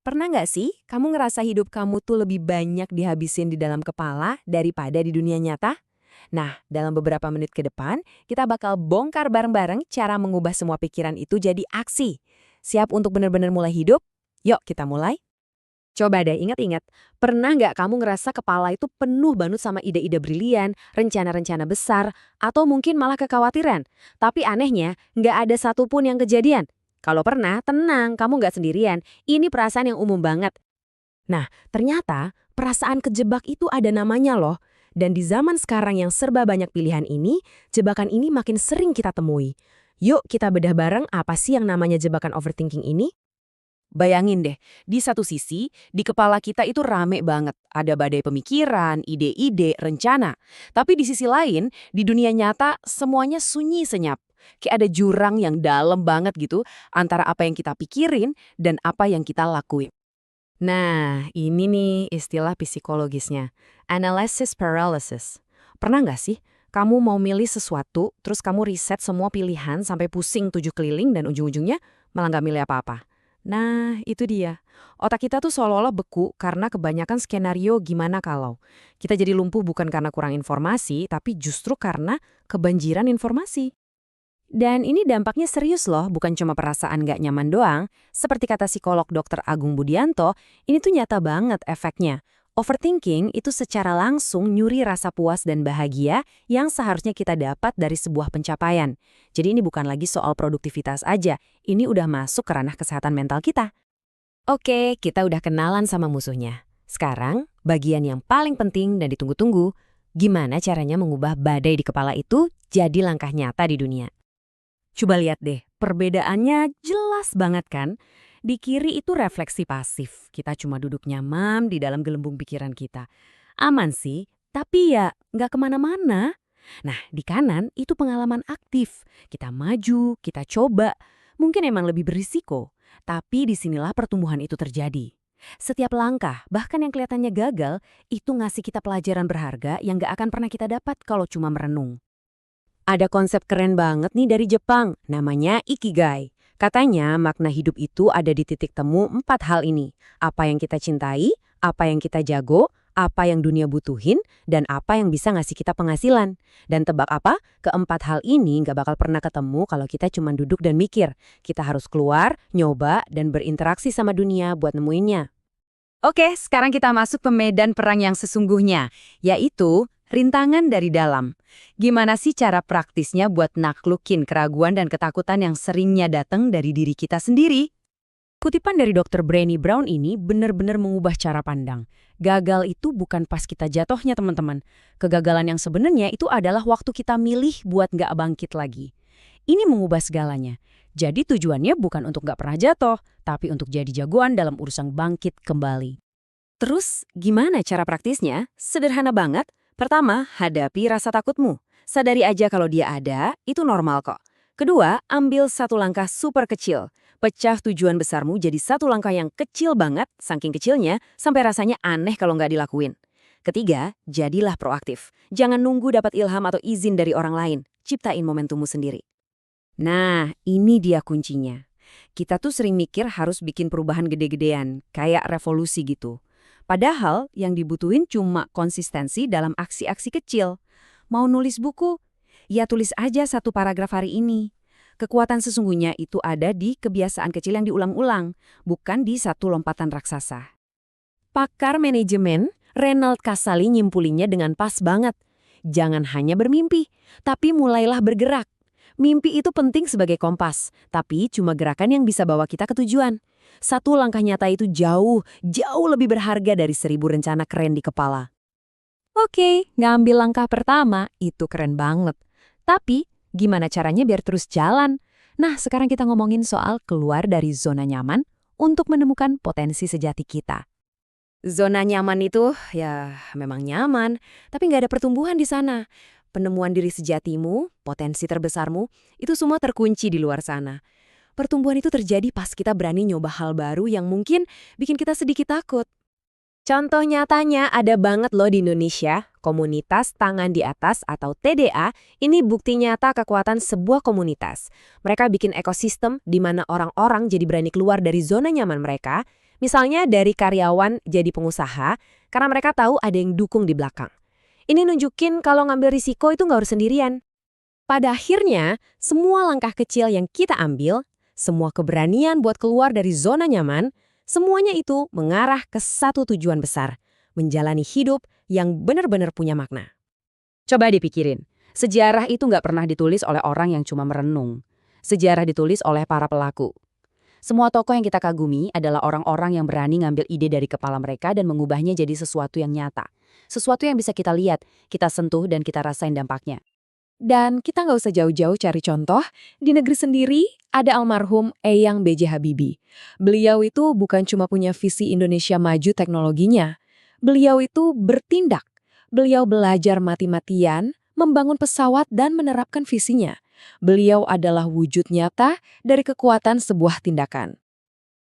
Pernah nggak sih kamu ngerasa hidup kamu tuh lebih banyak dihabisin di dalam kepala daripada di dunia nyata? Nah, dalam beberapa menit ke depan, kita bakal bongkar bareng-bareng cara mengubah semua pikiran itu jadi aksi. Siap untuk benar-benar mulai hidup? Yuk kita mulai. Coba deh ingat-ingat, pernah nggak kamu ngerasa kepala itu penuh banget sama ide-ide brilian, rencana-rencana besar, atau mungkin malah kekhawatiran? Tapi anehnya, nggak ada satupun yang kejadian. Kalau pernah, tenang, kamu nggak sendirian. Ini perasaan yang umum banget. Nah, ternyata perasaan kejebak itu ada namanya loh. Dan di zaman sekarang yang serba banyak pilihan ini, jebakan ini makin sering kita temui. Yuk kita bedah bareng apa sih yang namanya jebakan overthinking ini? Bayangin deh, di satu sisi, di kepala kita itu rame banget. Ada badai pemikiran, ide-ide, rencana. Tapi di sisi lain, di dunia nyata, semuanya sunyi senyap. Kayak ada jurang yang dalam banget gitu, antara apa yang kita pikirin dan apa yang kita lakuin. Nah, ini nih istilah psikologisnya. Analysis paralysis. Pernah nggak sih, kamu mau milih sesuatu, terus kamu riset semua pilihan sampai pusing 7 keliling dan ujung-ujungnya malah nggak milih apa-apa? Nah, itu dia. Otak kita tuh seolah-olah beku karena kebanyakan skenario gimana kalau. Kita jadi lumpuh bukan karena kurang informasi, tapi justru karena kebanjiran informasi. Dan ini dampaknya serius loh, bukan cuma perasaan nggak nyaman doang. Seperti kata psikolog Dr. Agung Budianto, ini tuh nyata banget efeknya. Overthinking itu secara langsung nyuri rasa puas dan bahagia yang seharusnya kita dapat dari sebuah pencapaian. Jadi ini bukan lagi soal produktivitas aja, ini udah masuk ke ranah kesehatan mental kita. Oke, kita udah kenalan sama musuhnya. Sekarang, bagian yang paling penting dan ditunggu-tunggu, gimana caranya mengubah badai di kepala itu jadi langkah nyata di dunia. Coba lihat deh, perbedaannya jelas banget kan? Di kiri itu refleksi pasif, kita cuma duduk nyaman di dalam gelembung pikiran kita. Aman sih, tapi ya nggak kemana-mana. Nah, di kanan itu pengalaman aktif. Kita maju, kita coba. Mungkin emang lebih berisiko, tapi disinilah pertumbuhan itu terjadi. Setiap langkah, bahkan yang kelihatannya gagal, itu ngasih kita pelajaran berharga yang nggak akan pernah kita dapat kalau cuma merenung. Ada konsep keren banget nih dari Jepang, namanya Ikigai. Katanya makna hidup itu ada di titik temu 4 hal ini. Apa yang kita cintai, apa yang kita jago, apa yang dunia butuhin, dan apa yang bisa ngasih kita penghasilan. Dan tebak apa? Keempat hal ini nggak bakal pernah ketemu kalau kita cuma duduk dan mikir. Kita harus keluar, nyoba, dan berinteraksi sama dunia buat nemuinnya. Oke, sekarang kita masuk ke medan perang yang sesungguhnya, yaitu rintangan dari dalam. Gimana sih cara praktisnya buat naklukin keraguan dan ketakutan yang seringnya datang dari diri kita sendiri? Kutipan dari Dr. Brené Brown ini benar-benar mengubah cara pandang. Gagal itu bukan pas kita jatuhnya, teman-teman. Kegagalan yang sebenarnya itu adalah waktu kita milih buat nggak bangkit lagi. Ini mengubah segalanya. Jadi tujuannya bukan untuk nggak pernah jatuh, tapi untuk jadi jagoan dalam urusan bangkit kembali. Terus, gimana cara praktisnya? Sederhana banget. Pertama, hadapi rasa takutmu. Sadari aja kalau dia ada, itu normal kok. Kedua, ambil satu langkah super kecil. Pecah tujuan besarmu jadi satu langkah yang kecil banget, saking kecilnya, sampai rasanya aneh kalau nggak dilakuin. Ketiga, jadilah proaktif. Jangan nunggu dapat ilham atau izin dari orang lain. Ciptain momentummu sendiri. Nah, ini dia kuncinya. Kita tuh sering mikir harus bikin perubahan gede-gedean, kayak revolusi gitu. Padahal yang dibutuhin cuma konsistensi dalam aksi-aksi kecil. Mau nulis buku? Ya tulis aja satu paragraf hari ini. Kekuatan sesungguhnya itu ada di kebiasaan kecil yang diulang-ulang, bukan di satu lompatan raksasa. Pakar manajemen, Reinald Kasali nyimpulinya dengan pas banget. Jangan hanya bermimpi, tapi mulailah bergerak. Mimpi itu penting sebagai kompas, tapi cuma gerakan yang bisa bawa kita ke tujuan. Satu langkah nyata itu jauh lebih berharga dari 1000 rencana keren di kepala. Oke, ngambil langkah pertama, itu keren banget. Tapi, gimana caranya biar terus jalan? Nah, sekarang kita ngomongin soal keluar dari zona nyaman untuk menemukan potensi sejati kita. Zona nyaman itu, ya memang nyaman, tapi nggak ada pertumbuhan di sana. Penemuan diri sejatimu, potensi terbesarmu, itu semua terkunci di luar sana. Pertumbuhan itu terjadi pas kita berani nyoba hal baru yang mungkin bikin kita sedikit takut. Contoh nyatanya ada banget loh di Indonesia, komunitas tangan di atas atau TDA, ini bukti nyata kekuatan sebuah komunitas. Mereka bikin ekosistem di mana orang-orang jadi berani keluar dari zona nyaman mereka, Misalnya dari karyawan jadi pengusaha, karena mereka tahu ada yang dukung di belakang. Ini nunjukin kalau ngambil risiko itu nggak harus sendirian. Pada akhirnya, semua langkah kecil yang kita ambil, semua keberanian buat keluar dari zona nyaman, semuanya itu mengarah ke satu tujuan besar, menjalani hidup yang benar-benar punya makna. Coba dipikirin, sejarah itu nggak pernah ditulis oleh orang yang cuma merenung. Sejarah ditulis oleh para pelaku. Semua tokoh yang kita kagumi adalah orang-orang yang berani ngambil ide dari kepala mereka dan mengubahnya jadi sesuatu yang nyata. Sesuatu yang bisa kita lihat, kita sentuh, dan kita rasain dampaknya. Dan kita nggak usah jauh-jauh cari contoh, di negeri sendiri ada almarhum Eyang B.J. Habibie. Beliau itu bukan cuma punya visi Indonesia maju teknologinya. Beliau itu bertindak. Beliau belajar mati-matian, membangun pesawat dan menerapkan visinya. Beliau adalah wujud nyata dari kekuatan sebuah tindakan.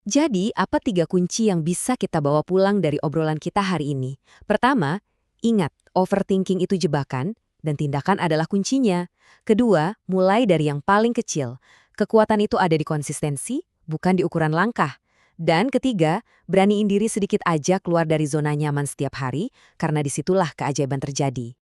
Jadi, apa 3 kunci yang bisa kita bawa pulang dari obrolan kita hari ini? Pertama, ingat, overthinking itu jebakan, dan tindakan adalah kuncinya. Kedua, mulai dari yang paling kecil. Kekuatan itu ada di konsistensi, bukan di ukuran langkah. Dan ketiga, beraniin diri sedikit aja keluar dari zona nyaman setiap hari, karena disitulah keajaiban terjadi.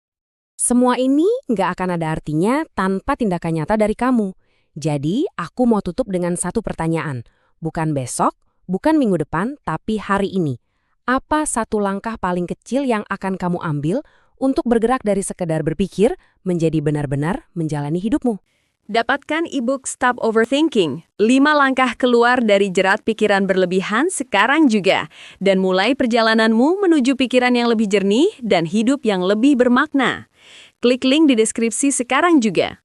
Semua ini nggak akan ada artinya tanpa tindakan nyata dari kamu. Jadi, aku mau tutup dengan satu pertanyaan. Bukan besok, bukan minggu depan, tapi hari ini. Apa satu langkah paling kecil yang akan kamu ambil untuk bergerak dari sekedar berpikir menjadi benar-benar menjalani hidupmu? Dapatkan e-book Stop Overthinking, 5 langkah keluar dari jerat pikiran berlebihan sekarang juga, dan mulai perjalananmu menuju pikiran yang lebih jernih dan hidup yang lebih bermakna. Klik link di deskripsi sekarang juga.